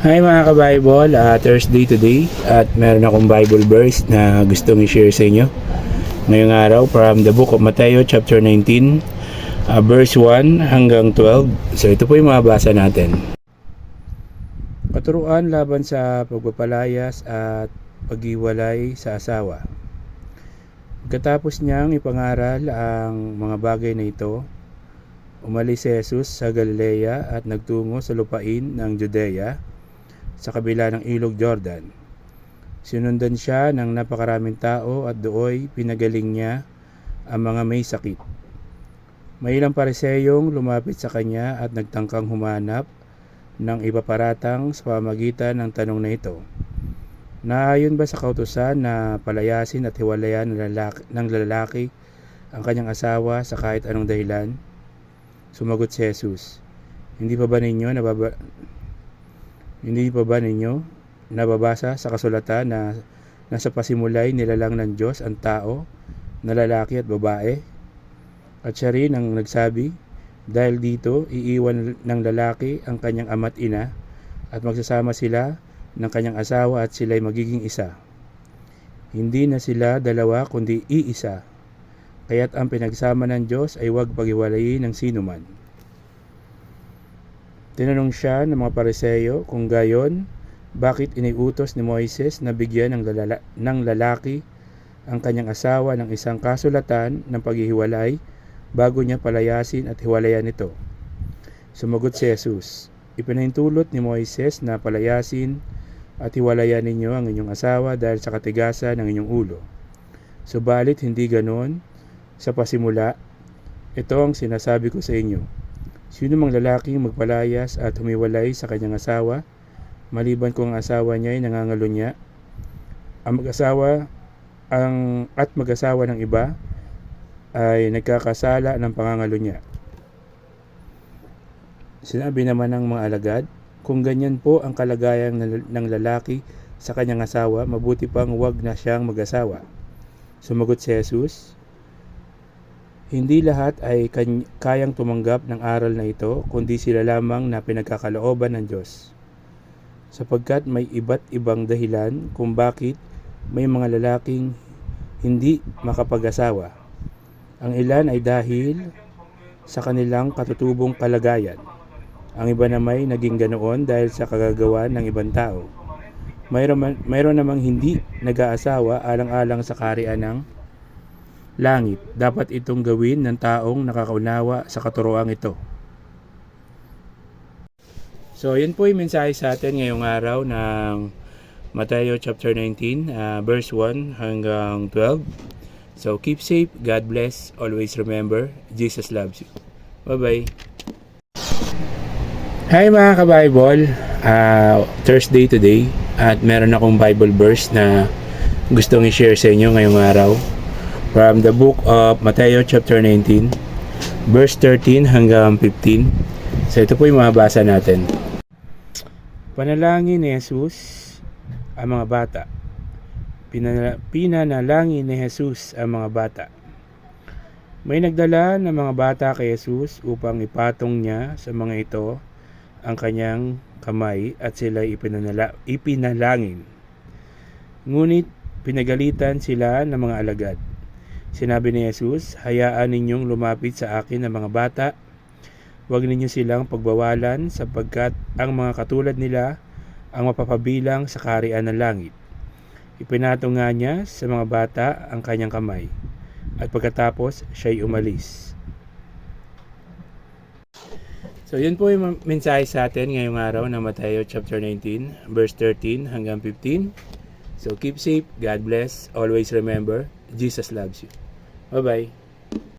Hi mga ka-Bible, Thursday today at meron akong Bible verse na gustong i-share sa inyo ngayong araw from the book of Matthew chapter 19 verse 1 hanggang 12. So ito po yung mabasa natin. Katuruan laban sa pagpapalayas at paghiwalay sa asawa. Pagkatapos niyang ipangaral ang mga bagay na ito, umalis si Jesus sa Galilea at nagtungo sa lupain ng Judea sa kabila ng ilog Jordan. Sinundan siya ng napakaraming tao at dooy pinagaling niya ang mga may sakit. May ilang pariseyong lumapit sa kanya at nagtangkang humanap ng ipaparatang sa pamamagitan ng tanong na ito. Naayon ba sa kautusan na palayasin at hiwalayan ng lalaki ang kanyang asawa sa kahit anong dahilan? Sumagot si Jesus, Hindi pa ba ninyo nababasa sa kasulatan na nasa pasimulay nilalang ng Diyos ang tao na lalaki at babae? At siya rin ang nagsabi, dahil dito iiwan ng lalaki ang kanyang ama't ina at magsasama sila ng kanyang asawa at sila'y magiging isa. Hindi na sila dalawa kundi iisa. Kaya't ang pinagsama ng Diyos ay huwag paghiwalayin ng sinuman. Tinanong siya ng mga Pariseyo kung gayon, bakit iniutos ni Moises na bigyan ng lalaki ang kanyang asawa ng isang kasulatan ng paghihiwalay bago niya palayasin at hiwalayan ito? Sumagot si Jesus, Ipinahintulot ni Moises na palayasin at hiwalayan ninyo ang inyong asawa dahil sa katigasan ng inyong ulo. Subalit hindi ganon sa pasimula. Ito ang sinasabi ko sa inyo. Sino mang lalaking magpalayas at humiwalay sa kanyang asawa, maliban kung ang asawa niya ay nangangalunya, at mag-asawa ng iba ay nagkakasala ng pangangalunya. Sinabi naman ng mga alagad, kung ganyan po ang kalagayan ng lalaki sa kanyang asawa, mabuti pang huwag na siyang mag-asawa. Sumagot si Jesus, Hindi lahat ay kayang tumanggap ng aral na ito, kundi sila lamang na pinagkakalooban ng Diyos. Sapagkat may iba't ibang dahilan kung bakit may mga lalaking hindi makapag-asawa. Ang ilan ay dahil sa kanilang katutubong kalagayan. Ang iba naman naging ganoon dahil sa kagagawan ng ibang tao. Mayroon namang hindi nag-aasawa alang-alang sa kaharian ng langit. Dapat itong gawin ng taong nakakaunawa sa katuroang ito. So, yan po yung mensahe sa atin ngayong araw ng Matthew chapter 19, verse 1 hanggang 12. So, keep safe, God bless, always remember, Jesus loves you. Bye-bye. Hi mga ka-Bible, Thursday today at meron akong Bible verse na gustong i-share sa inyo ngayong araw from the book of Matthew chapter 19 verse 13 hanggang 15. So ito po yung mabasa natin. Panalangin ni Jesus ang mga bata. Pinanalangin ni Jesus ang mga bata. May nagdala ng mga bata kay Jesus upang ipatong niya sa mga ito ang kanyang kamay at sila'y ipinalangin. Ngunit pinagalitan sila ng mga alagad. Sinabi ni Jesus, hayaan ninyong lumapit sa akin ang mga bata. Huwag ninyo silang pagbawalan sapagkat ang mga katulad nila ang mapapabilang sa kaharian ng langit. Ipinatong nga niya sa mga bata ang kanyang kamay at pagkatapos siya'y umalis. So yun po yung mensahe sa atin ngayong araw ng Matthew chapter 19 verse 13 hanggang 15. So keep safe, God bless, always remember, Jesus loves you. Bye-bye.